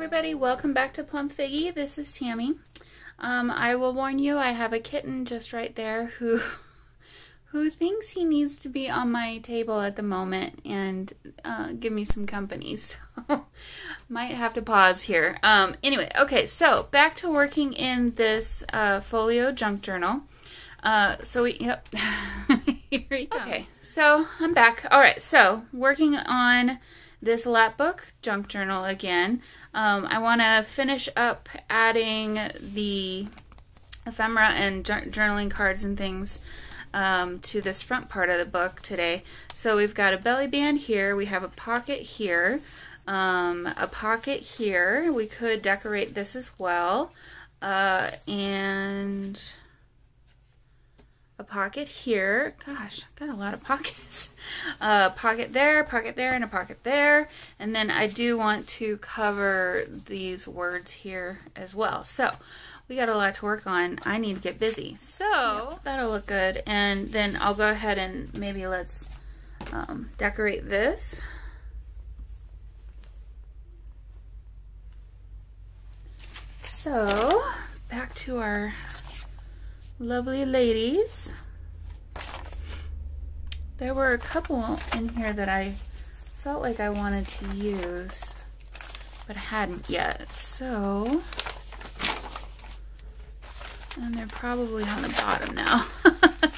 everybody, welcome back to Plum Figgy. This is Tammy. I will warn you, I have a kitten just right there who thinks he needs to be on my table at the moment and give me some company. So might have to pause here. Anyway, okay, so back to working in this Folio junk journal. Yep, here we go. Okay, so I'm back. All right, so working on this lap book junk journal again. I want to finish up adding the ephemera and journaling cards and things to this front part of the book today. So we've got a belly band here, we have a pocket here, a pocket here. We could decorate this as well, and a pocket here. Gosh, I've got a lot of pockets. Pocket there, and a pocket there. And then I do want to cover these words here as well. So we got a lot to work on. I need to get busy. So that'll look good. And then I'll go ahead and maybe let's decorate this. So back to our lovely ladies. There were a couple in here that I felt like I wanted to use, but I hadn't yet. So, and they're probably on the bottom now. I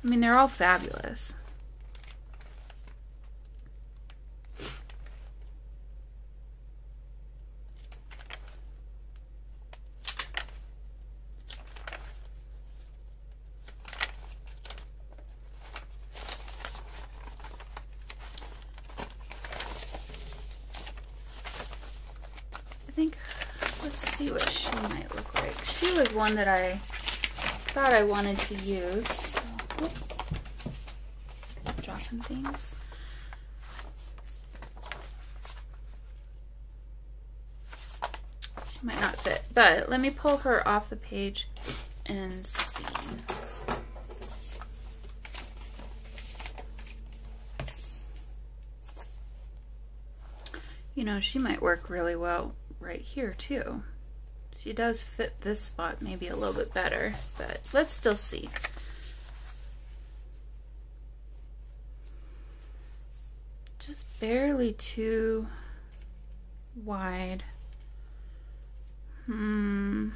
mean, they're all fabulous. I think, let's see what she might look like. She was one that I thought I wanted to use. So, whoops. Dropping things. She might not fit, but let me pull her off the page and see. You know, she might work really well right here too. She does fit this spot maybe a little bit better, but let's still see. Just barely too wide. I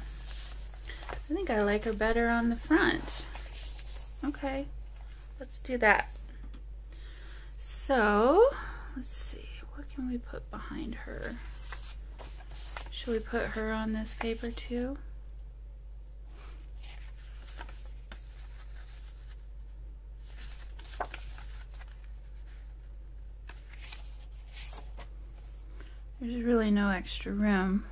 think I like her better on the front. Okay, let's do that. So, let's see. What can we put behind her? Should we put her on this paper too? There's really no extra room.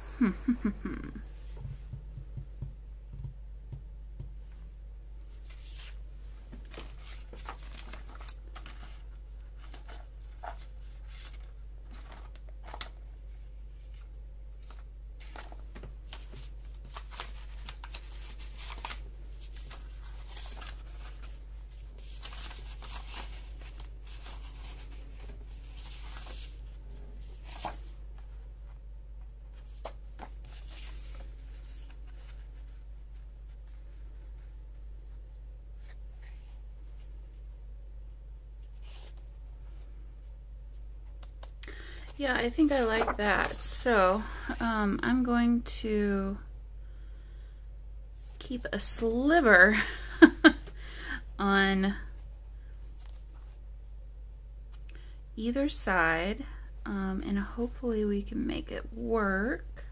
Yeah, I think I like that. So, I'm going to keep a sliver on either side, and hopefully we can make it work.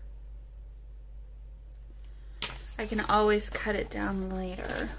I can always cut it down later.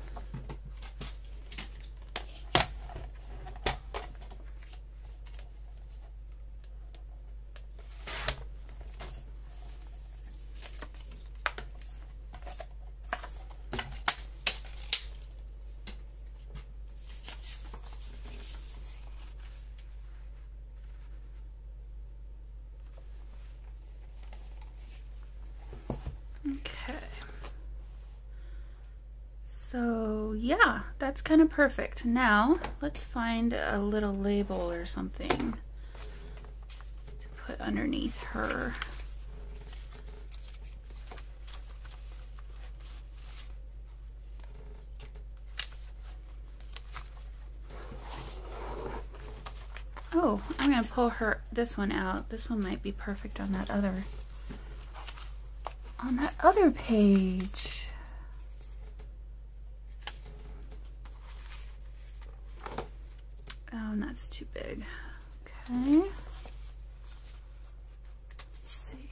So yeah, that's kind of perfect. Now let's find a little label or something to put underneath her. Oh, I'm gonna pull this one out. This one might be perfect on that other page. Oh, and that's too big. Okay. Let's see.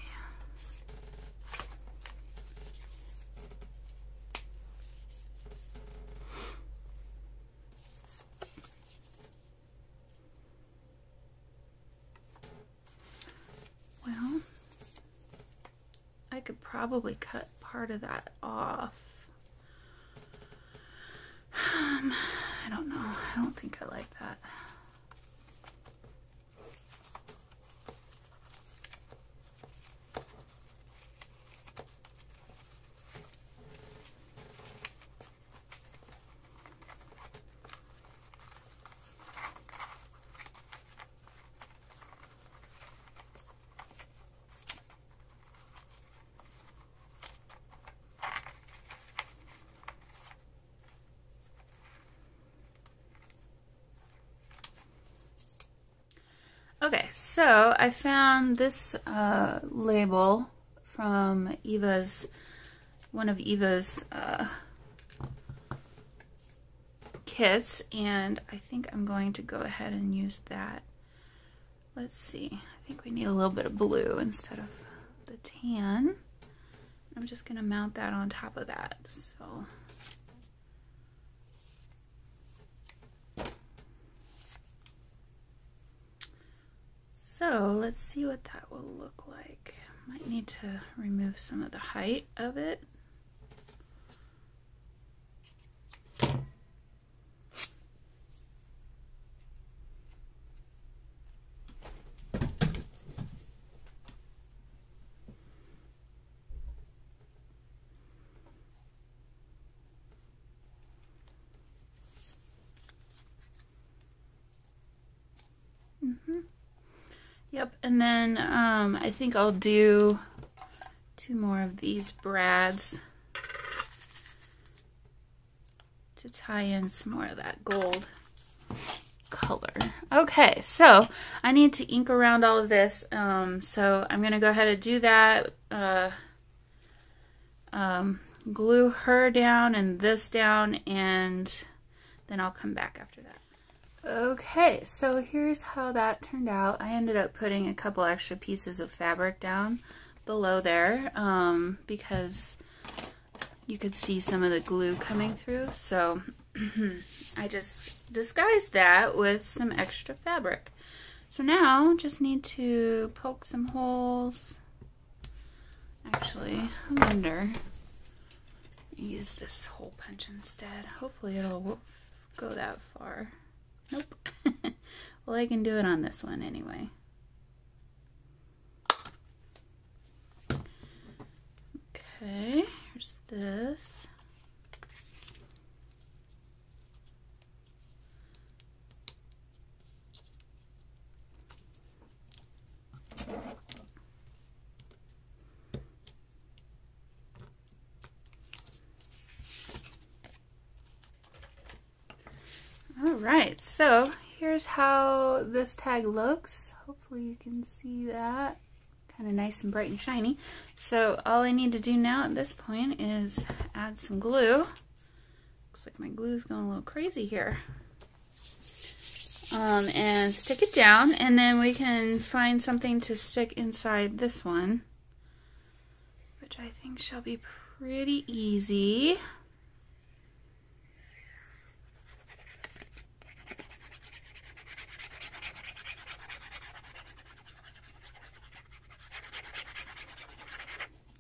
Well, I could probably cut part of that off. I don't know. I don't think I like that. Okay, so I found this label from one of Eva's kits, and I think I'm going to go ahead and use that. Let's see, I think we need a little bit of blue instead of the tan. I'm just gonna mount that on top of that, so. So let's see what that will look like. Might need to remove some of the height of it. Yep, and then I think I'll do 2 more of these brads to tie in some more of that gold color. Okay, so I need to ink around all of this, so I'm going to go ahead and do that. Glue her down and this down, and then I'll come back after that. Okay, so here's how that turned out. I ended up putting a couple extra pieces of fabric down below there because you could see some of the glue coming through. So I just disguised that with some extra fabric. So now just need to poke some holes. Actually, I wonder, use this hole punch instead. Hopefully it'll go that far. Nope. Well, I can do it on this one anyway. Okay, here's this. Alright, so here's how this tag looks. Hopefully you can see that. Kind of nice and bright and shiny. So all I need to do now at this point is add some glue. Looks like my glue's going a little crazy here. And stick it down, and then we can find something to stick inside this one, which I think shall be pretty easy.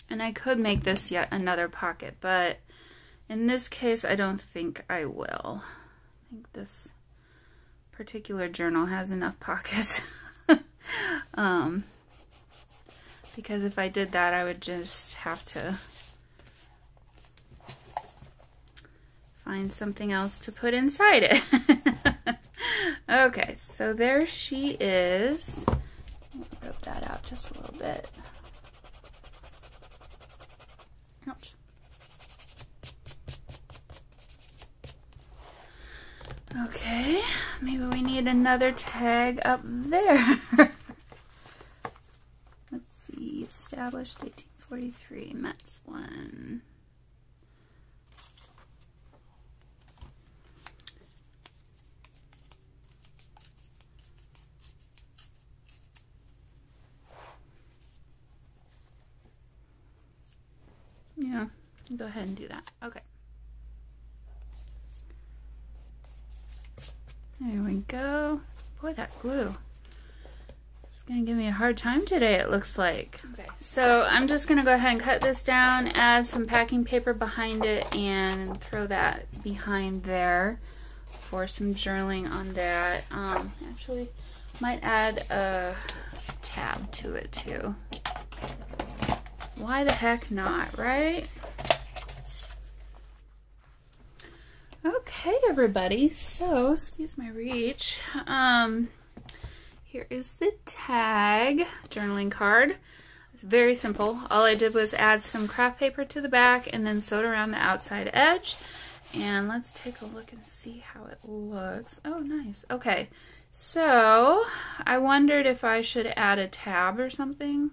And I could make this yet another pocket, but in this case, I don't think I will. I think this particular journal has enough pockets. Because if I did that, I would just have to find something else to put inside it. Okay, so there she is. Rip that out just a little bit. Ouch. Okay, maybe we need another tag up there. Let's see, established 1843, Metz one. Yeah, go ahead and do that. Okay. There we go. Boy, that glue. It's gonna give me a hard time today, it looks like. Okay, so I'm just gonna go ahead and cut this down, add some packing paper behind it, and throw that behind there for some journaling on that. Actually, might add a tab to it too. Why the heck not, right? Okay, everybody, so, excuse my reach, here is the tag journaling card. It's very simple. All I did was add some craft paper to the back and then sewed around the outside edge. And let's take a look and see how it looks. Oh, nice. Okay, so I wondered if I should add a tab or something,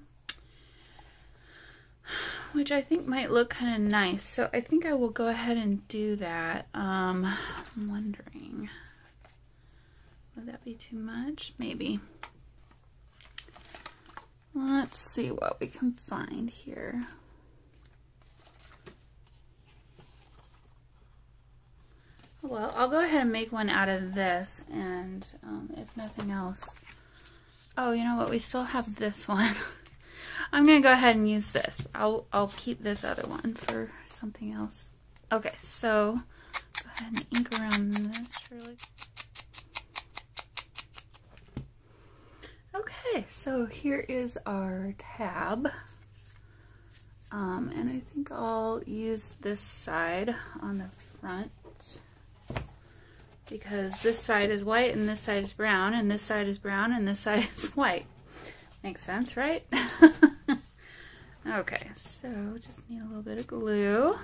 which I think might look kind of nice. So I think I will go ahead and do that. I'm wondering, would that be too much? Maybe. Let's see what we can find here. Well, I'll go ahead and make one out of this, and if nothing else, oh, you know what? We still have this one. I'm gonna go ahead and use this. I'll keep this other one for something else. Okay, so go ahead and ink around this really. Okay, so here is our tab. And I think I'll use this side on the front, because this side is white and this side is brown and this side is brown and this side is white. Makes sense, right? Okay, so just need a little bit of glue.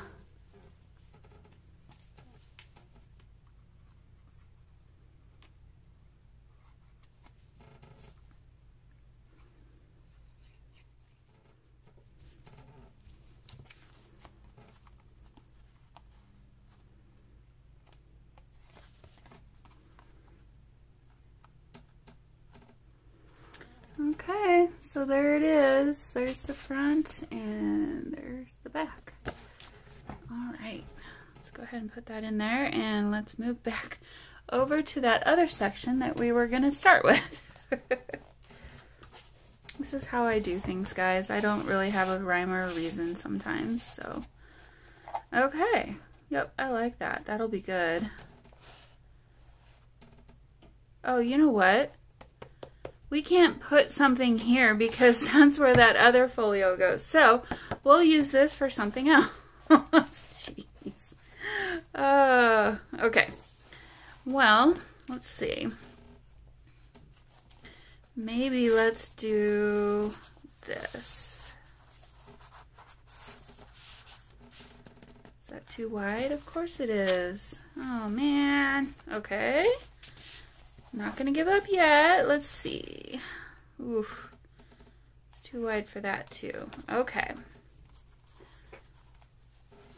Okay, so there it is. There's the front and there's the back. All right, let's go ahead and put that in there, and let's move back over to that other section that we were gonna start with. This is how I do things, guys. I don't really have a rhyme or a reason sometimes, so. Okay, yep, I like that. That'll be good. Oh, you know what? We can't put something here because that's where that other folio goes. So we'll use this for something else. Jeez. Okay. Well, let's see. Maybe let's do this. Is that too wide? Of course it is. Oh man. Okay. Not gonna give up yet. Let's see. Oof. It's too wide for that too. Okay.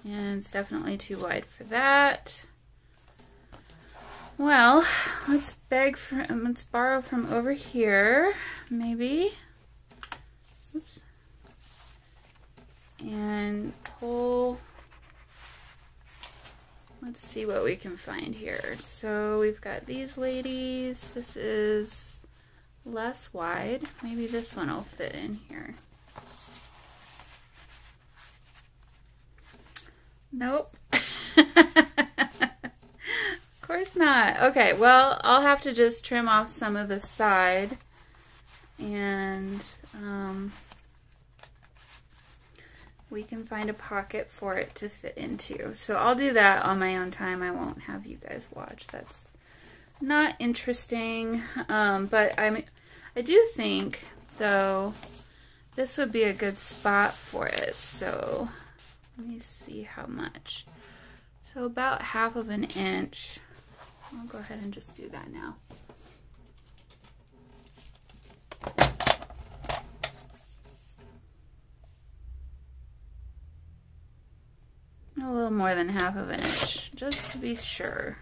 And it's definitely too wide for that. Well, let's borrow from over here, maybe. Oops. And pull. Let's see what we can find here. So we've got these ladies. This is less wide. Maybe this one will fit in here. Nope. Of course not. Okay, well, I'll have to just trim off some of the side and we can find a pocket for it to fit into. So I'll do that on my own time. I won't have you guys watch. That's not interesting. But I do think, though, this would be a good spot for it. So let me see how much. So about 1/2 inch. I'll go ahead and just do that now. A little more than 1/2 inch, just to be sure.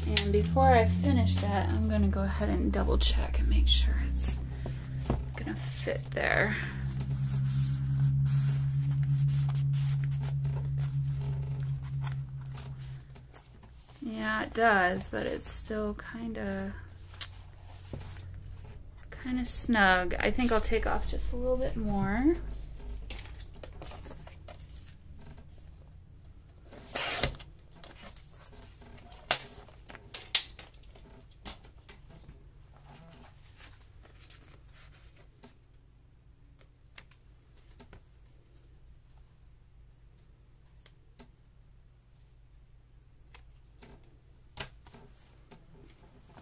And before I finish that, I'm gonna go ahead and double check and make sure it's gonna fit there. Yeah, it does, but it's still kind of snug. I think I'll take off just a little bit more.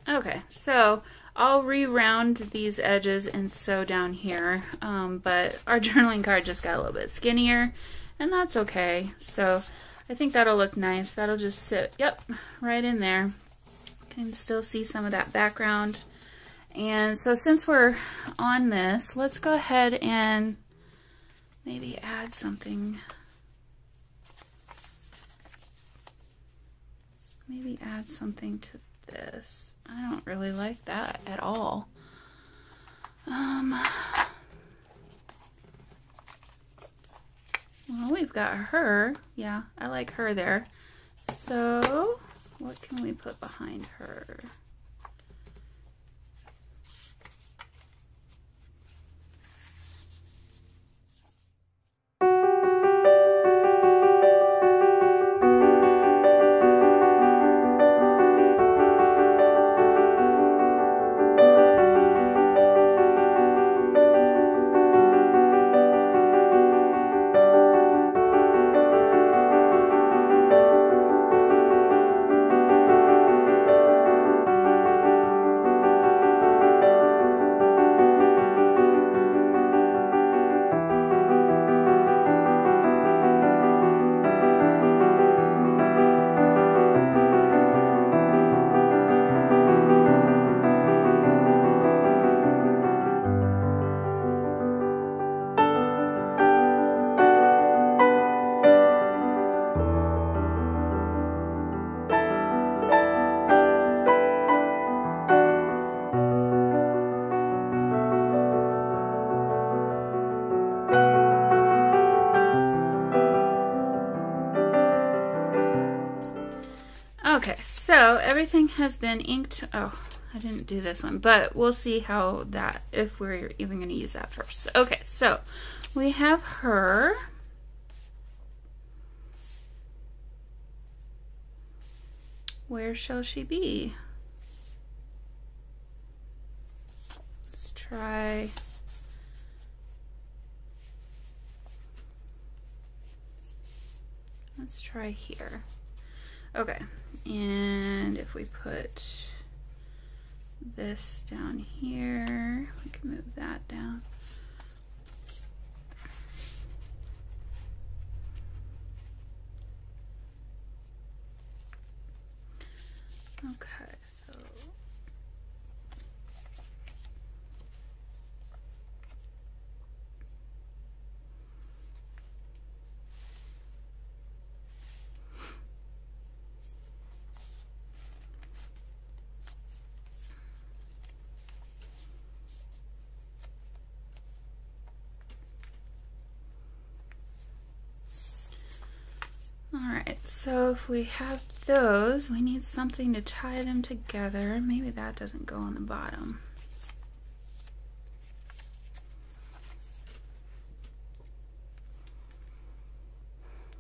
Okay, so I'll re-round these edges and sew down here, but our journaling card just got a little bit skinnier, and that's okay. So I think that'll look nice. That'll just sit, yep, right in there. Can still see some of that background. And so since we're on this, let's go ahead and maybe add something. Maybe add something to this. I don't really like that at all. Well, we've got her. Yeah, I like her there. So, what can we put behind her? Okay, so everything has been inked. Oh, I didn't do this one, but we'll see how that, if we're even going to use that first. Okay, so we have her. Where shall she be? Let's try. Let's try here. Okay, and if we put this down here, we can move that down. Okay, so alright, so if we have those, we need something to tie them together. Maybe that doesn't go on the bottom.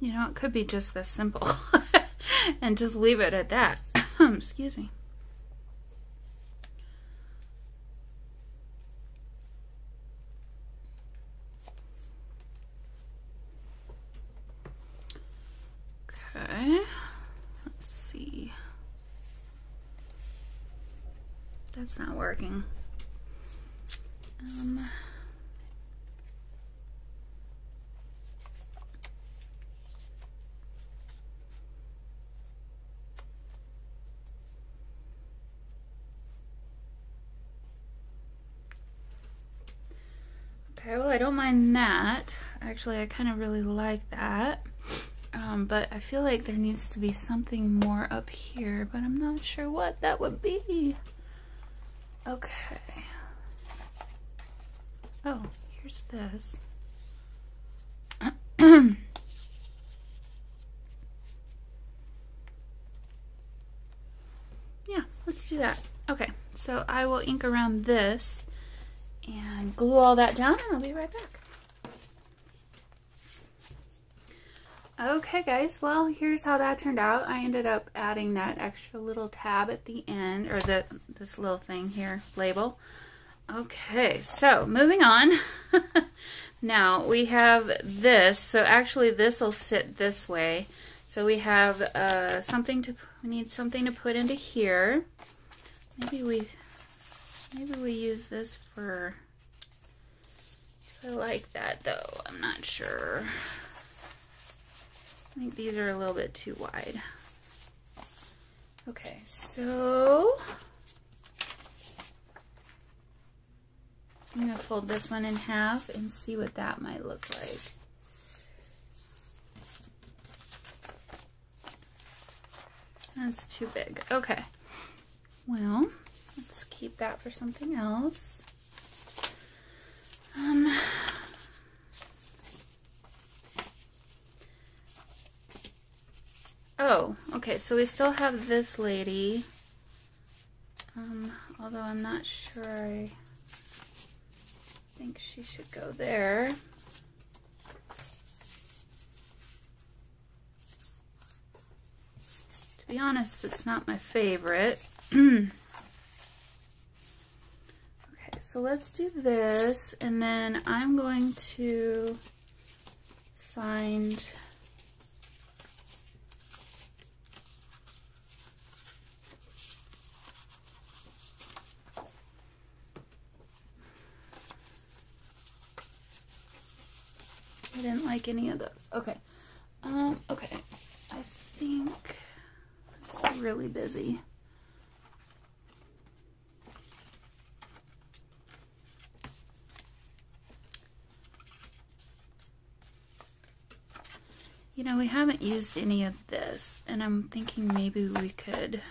You know, it could be just this simple and just leave it at that. Excuse me. Okay, let's see. That's not working. Okay, well, I don't mind that. Actually, I kind of really like that. But I feel like there needs to be something more up here, but I'm not sure what that would be. Okay. Oh, here's this. Yeah, let's do that. Okay, so I will ink around this and glue all that down, and I'll be right back. Okay guys, well, here's how that turned out. I ended up adding that extra little tab at the end, or this little thing here, label. Okay, so moving on. Now we have this, so actually this will sit this way. So we have we need something to put into here. Maybe we use this for, I like that though, I'm not sure. I think these are a little bit too wide. Okay, so I'm going to fold this one in half and see what that might look like. That's too big. Okay, well, let's keep that for something else. Oh, okay, so we still have this lady, although I'm not sure, I think she should go there. To be honest, it's not my favorite. Okay, so let's do this, and then I'm going to find I didn't like any of those. Okay. Okay. I think it's really busy. You know, we haven't used any of this, and I'm thinking maybe we could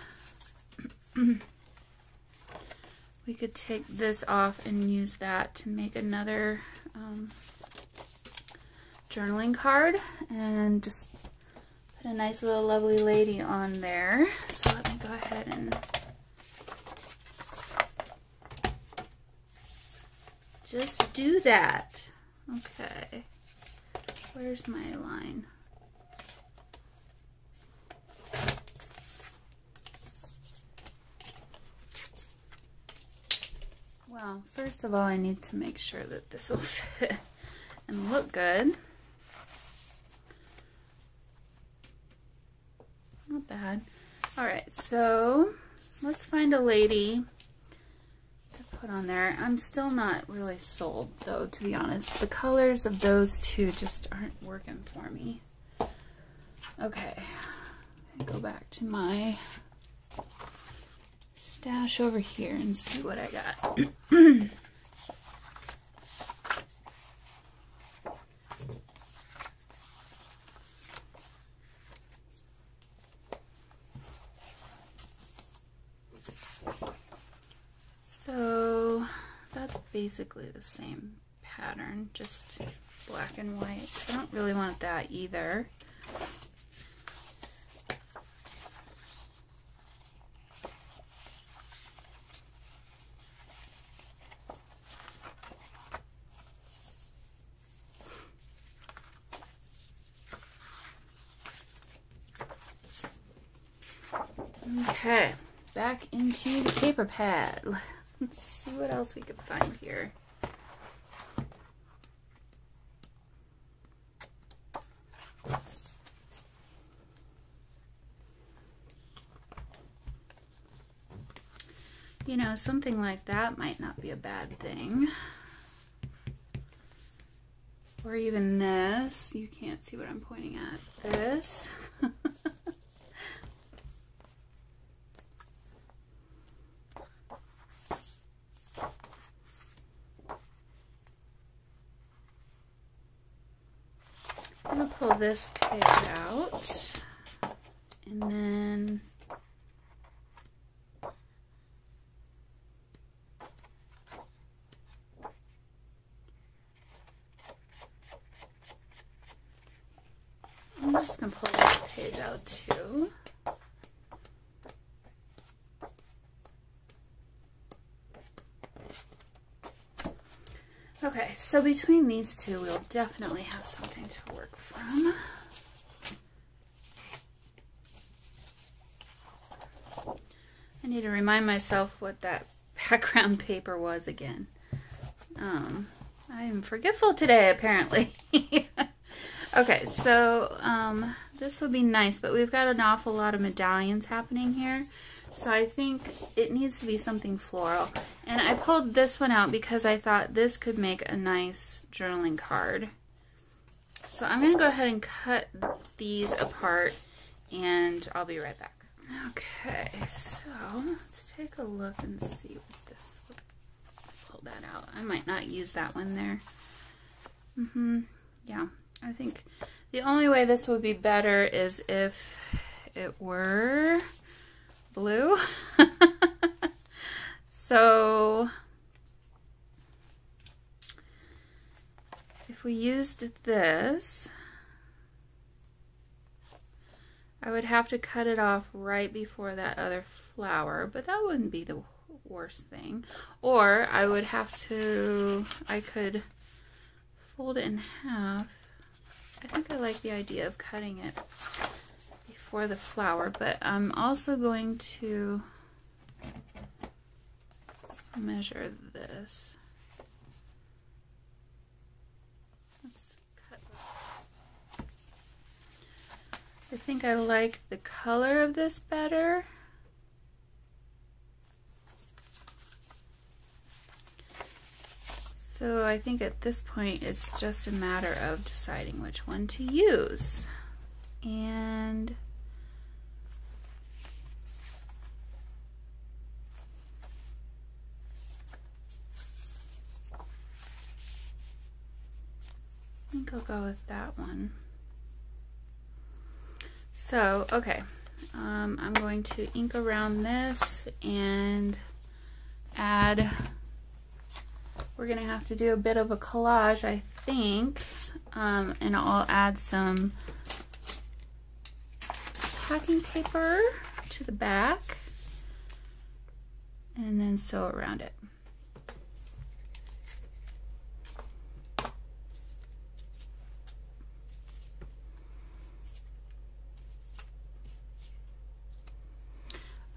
take this off and use that to make another journaling card, and just put a nice little lovely lady on there. So let me go ahead and just do that. Okay, where's my line? Well, first of all, I need to make sure that this will fit and look good. Not bad. Alright, so let's find a lady to put on there. I'm still not really sold, though, to be honest. The colors of those two just aren't working for me. Okay, go back to my stash over here and see what I got. So that's basically the same pattern, just black and white. I don't really want that either. Okay, back into the paper pad. Let's see what else we could find here. You know, something like that might not be a bad thing. Or even this. You can't see what I'm pointing at. This. I'm going to pull this page out. And then I'm just going to pull this page out too. Okay, so between these two, we'll definitely have something to work from. I need to remind myself what that background paper was again. I am forgetful today, apparently. Okay, so this would be nice, but we've got an awful lot of medallions happening here. So I think it needs to be something floral. And I pulled this one out because I thought this could make a nice journaling card. So I'm going to go ahead and cut these apart and I'll be right back. Okay, so let's take a look and see what this, pull that out. I might not use that one there. Yeah, I think the only way this would be better is if it were blue. So if we used this, I would have to cut it off right before that other flower, but that wouldn't be the worst thing. Or I would have to, I could fold it in half. I think I like the idea of cutting it before the flower, but I'm also going to measure this. Let's cut. I think I like the color of this better. So I think at this point it's just a matter of deciding which one to use. And I think I'll go with that one. So, okay, I'm going to ink around this and add, we're gonna have to do a bit of a collage, I think, and I'll add some packing paper to the back and then sew around it.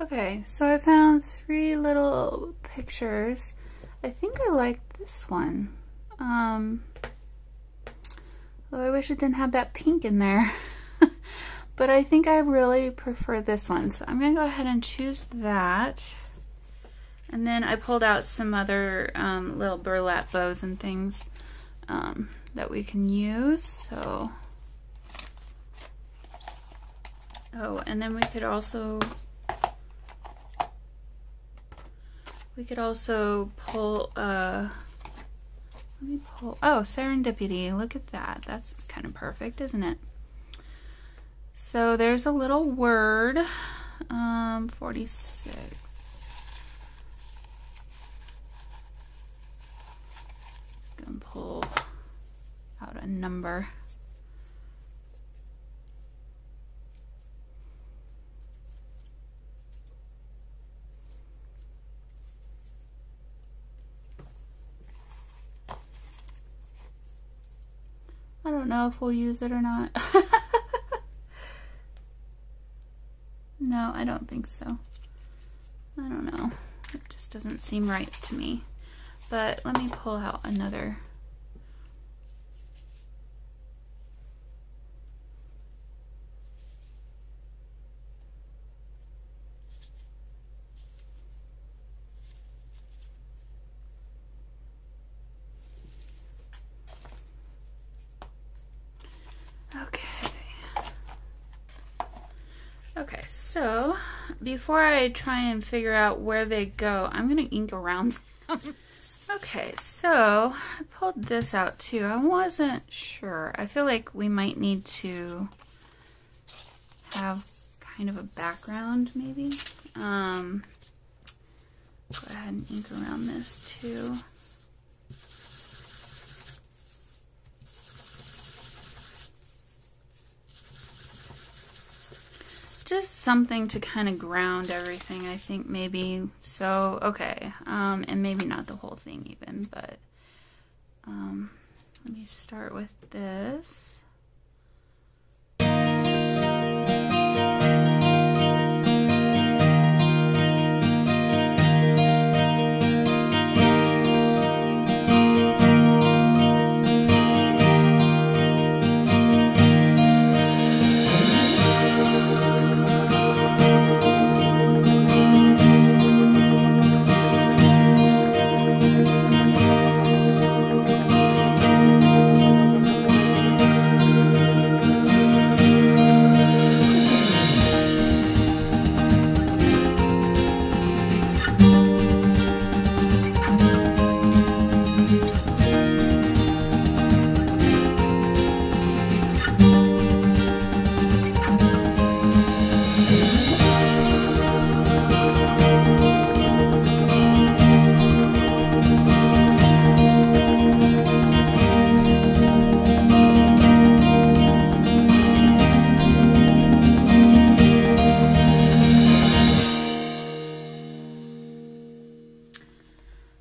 Okay, so I found 3 little pictures. I think I like this one. Though I wish it didn't have that pink in there. But I think I really prefer this one. So I'm gonna go ahead and choose that. And then I pulled out some other little burlap bows and things that we can use. So, oh, and then we could also pull, let me pull, oh, serendipity, look at that. That's kind of perfect, isn't it? So there's a little word, 46. Just gonna pull out a number. I don't know if we'll use it or not. No, I don't think so. doesn't seem right to me. But let me pull out another. Okay, so before I try and figure out where they go, I'm gonna ink around them. Okay, so I pulled this out too. I wasn't sure. I feel like we might need to have kind of a background maybe. Go ahead and ink around this too. Just something to kind of ground everything, I think, maybe. So, okay, and maybe not the whole thing even, but let me start with this.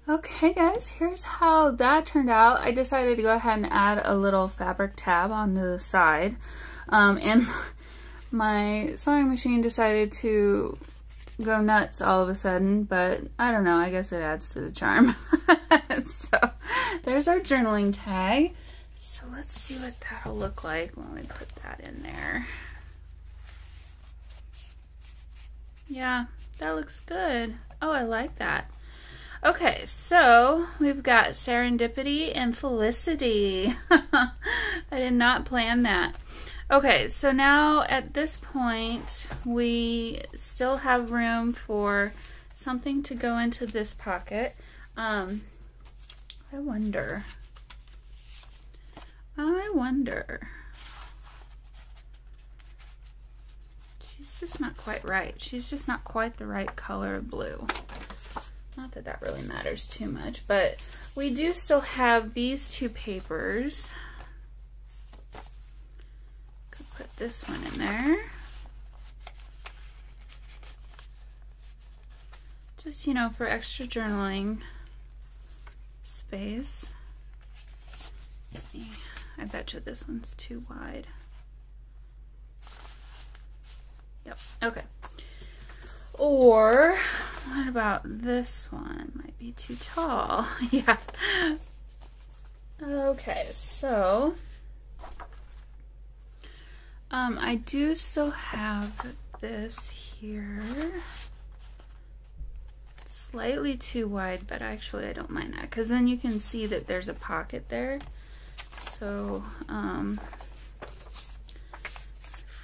Okay guys, here's how that turned out. I decided to go ahead and add a little fabric tab onto the side. And my sewing machine decided to go nuts all of a sudden, but I don't know, I guess it adds to the charm. So there's our journaling tag. So let's see what that'll look like when we put that in there. Yeah, that looks good. Oh, I like that. Okay, so we've got serendipity and felicity. I did not plan that. Okay, so now at this point, we still have room for something to go into this pocket. I wonder. She's just not quite right. She's just not quite the right color of blue. Not that that really matters too much, but we do still have these two papers. Could put this one in there. Just, you know, for extra journaling space. I bet you this one's too wide. Yep, okay. Or what about this one? Might be too tall. Yeah. Okay, so I do still have this here. Slightly too wide, but actually I don't mind that because then you can see that there's a pocket there. So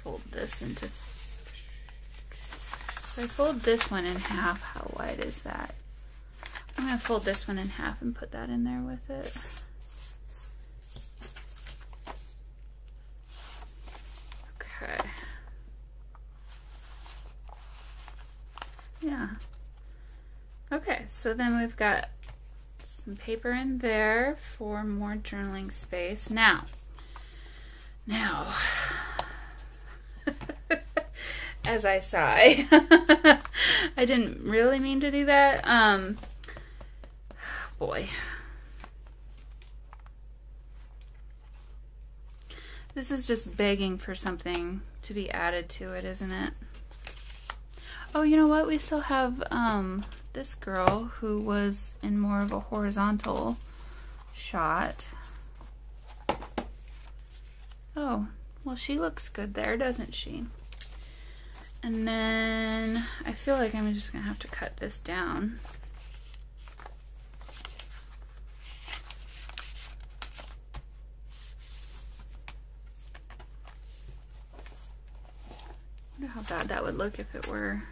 fold this into. If I fold this one in half, how wide is that? I'm going to fold this one in half and put that in there with it. Okay. Yeah. Okay, so then we've got some paper in there for more journaling space. Now, as I sigh. I didn't really mean to do that. Boy. This is just begging for something to be added to it, isn't it? Oh, you know what? We still have this girl who was in more of a horizontal shot. Oh, well, she looks good there, doesn't she? And then I feel like I'm just gonna have to cut this down. I wonder how bad that would look if it were.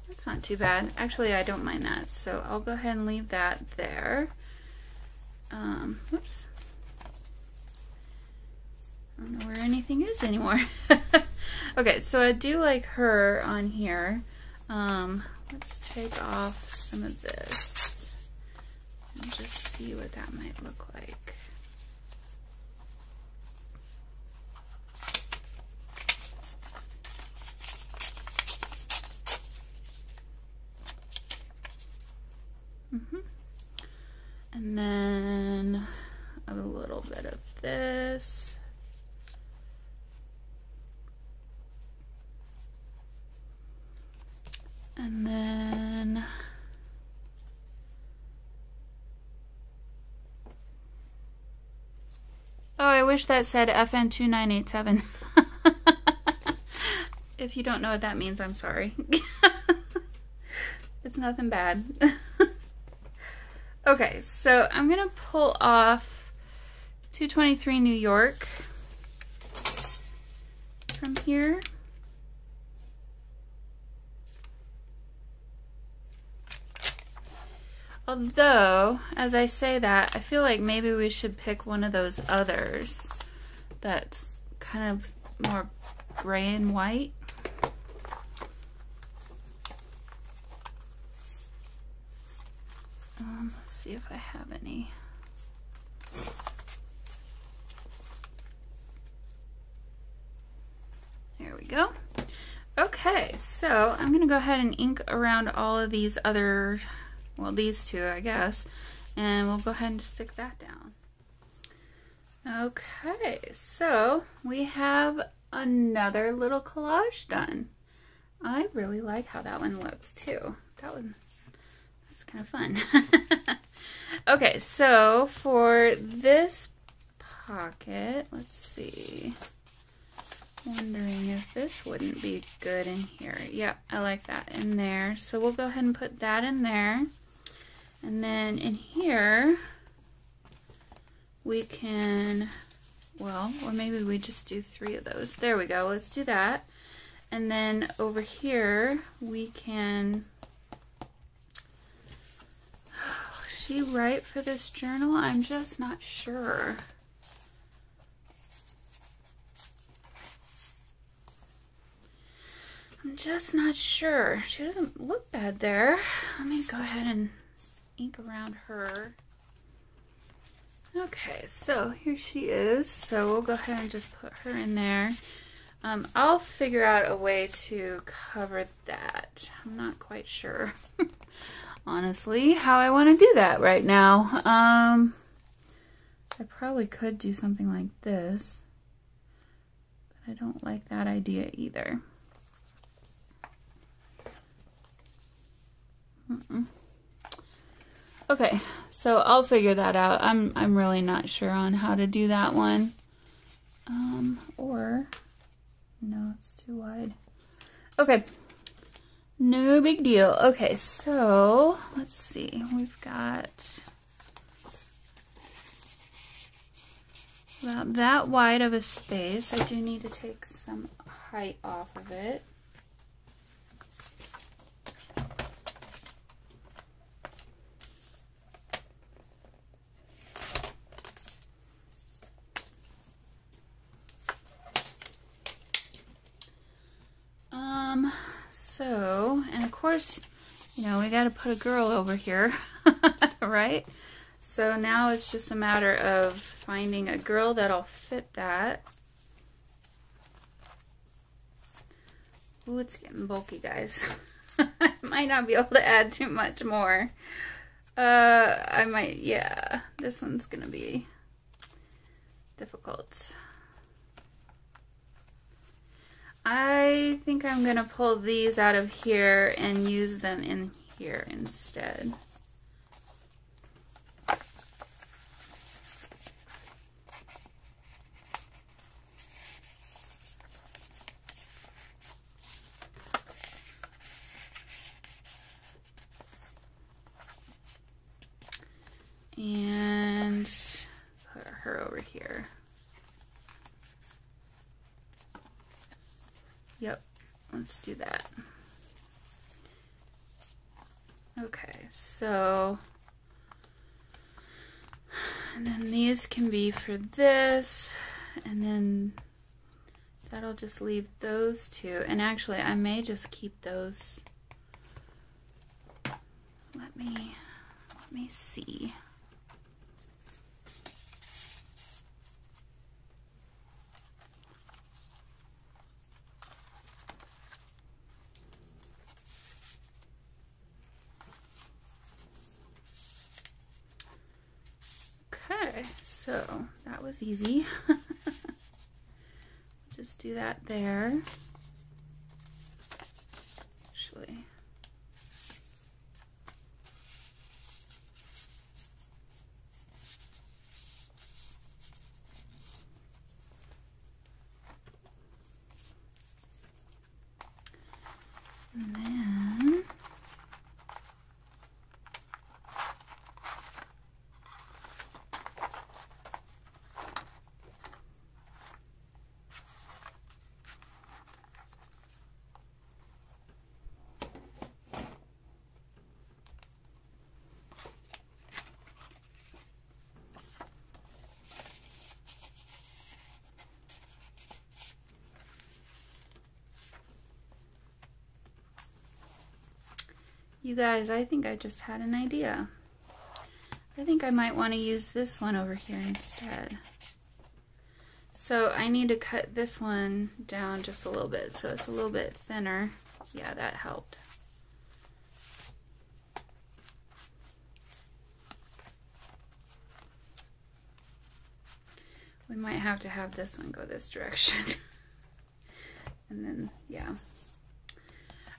That's not too bad. Actually, I don't mind that, so I'll go ahead and leave that there. Whoops. I don't know where anything is anymore. Okay, so I do like her on here. Let's take off some of this and just see what that might look like. And then a little bit of this. And then oh, I wish that said FN2987. If you don't know what that means, I'm sorry. It's nothing bad. Okay, so I'm gonna pull off 223 New York from here. Although, as I say that, I feel like maybe we should pick one of those others that's kind of more gray and white. Let's see if I have any. There we go. Okay, so I'm gonna go ahead and ink around all of these other, well, these two, I guess, and we'll go ahead and stick that down. Okay, so we have another little collage done. I really like how that one looks too. That's kind of fun. Okay, so for this pocket, let's see. Wondering if this wouldn't be good in here. Yep, I like that in there. So we'll go ahead and put that in there. And then in here, we can, well, or maybe we just do 3 of those. There we go, let's do that. And then over here, we can, oh, is she right for this journal? I'm just not sure. I'm just not sure. She doesn't look bad there. Let me go ahead and ink around her. Okay, so here she is. So we'll go ahead and just put her in there. I'll figure out a way to cover that. I'm not quite sure, honestly, how I want to do that right now. I probably could do something like this, but I don't like that idea either. Okay, so I'll figure that out. I'm really not sure on how to do that one. Or no, it's too wide. Okay, no big deal. Okay, so let's see. We've got about that wide of a space. I do need to take some height off of it. So, and of course, you know, we got to put a girl over here, right? So now it's just a matter of finding a girl that'll fit that. Ooh, it's getting bulky, guys. I might not be able to add too much more. I might, yeah, this one's gonna be difficult. I think I'm gonna pull these out of here and use them in here instead. And put her over here. Yep, let's do that. Okay, so, and then these can be for this, and then that'll just leave those two. And actually, I may just keep those. Let me see. Okay, so that was easy. Just do that there. Actually, and then you guys, I think I just had an idea. I think I might want to use this one over here instead. So I need to cut this one down just a little bit so it's a little bit thinner. Yeah, that helped. We might have to have this one go this direction. And then, yeah.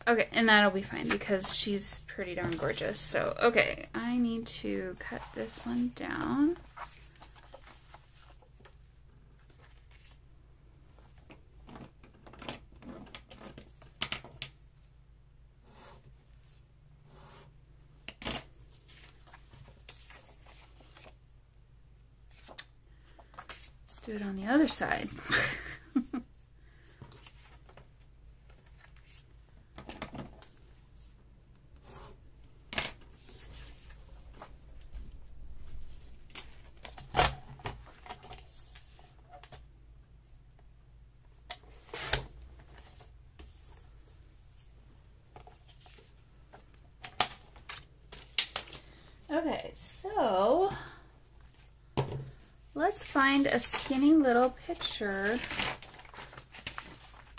Okay, and that'll be fine because she's pretty darn gorgeous. So, okay, I need to cut this one down. Let's do it on the other side. Okay, so let's find a skinny little picture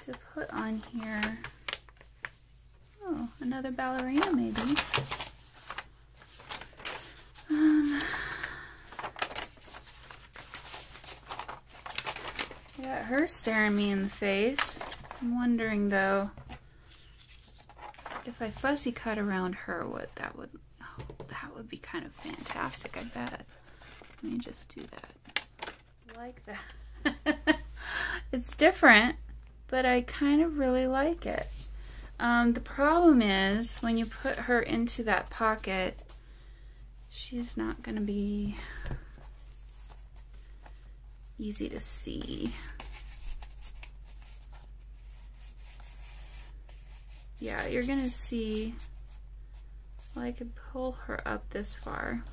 to put on here. Oh, another ballerina maybe. I got her staring me in the face. I'm wondering though, if I fussy cut around her, what that would be kind of fantastic, I bet. Let me just do that. Like that. It's different, but I kind of really like it. The problem is when you put her into that pocket, she's not going to be easy to see. Yeah, you're going to see. Well, I could pull her up this far.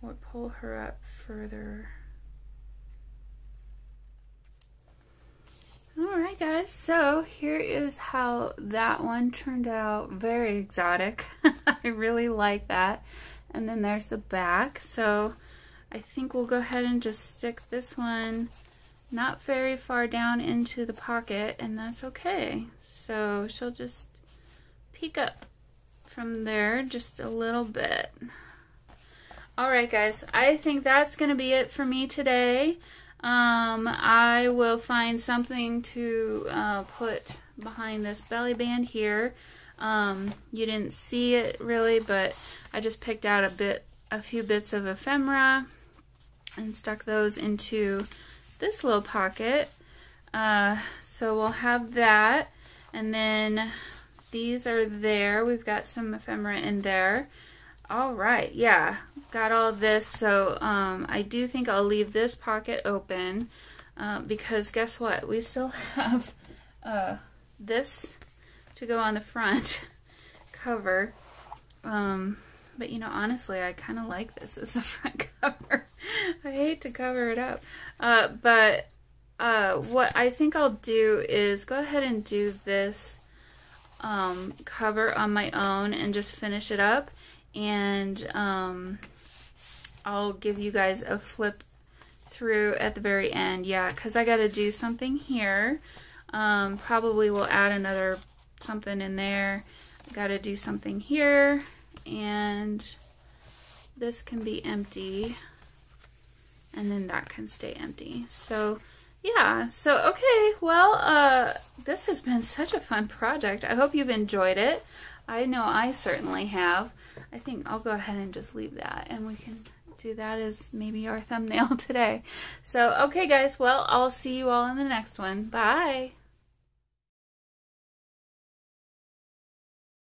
Or pull her up further. Alright guys, so here is how that one turned out. Very exotic. I really like that. And then there's the back. So I think we'll go ahead and just stick this one not very far down into the pocket, and that's okay. So she'll just peek up from there just a little bit. Alright guys, I think that's going to be it for me today. I will find something to put behind this belly band here. You didn't see it really, but I just picked out a few bits of ephemera and stuck those into this little pocket. So we'll have that, and then these are there. We've got some ephemera in there. All right, yeah, got all this. So I do think I'll leave this pocket open because guess what? We still have this to go on the front cover. But you know, honestly, I kind of like this as the front cover. I hate to cover it up. But what I think I'll do is go ahead and do this cover on my own and just finish it up. And I'll give you guys a flip through at the very end. Yeah, because I got to do something here. Probably we'll add another something in there. Got to do something here, and this can be empty, and then that can stay empty. So yeah, so okay, well, this has been such a fun project. I hope you've enjoyed it. I know I certainly have. I think I'll go ahead and just leave that, and we can do that as maybe our thumbnail today. So okay guys, well, I'll see you all in the next one. Bye.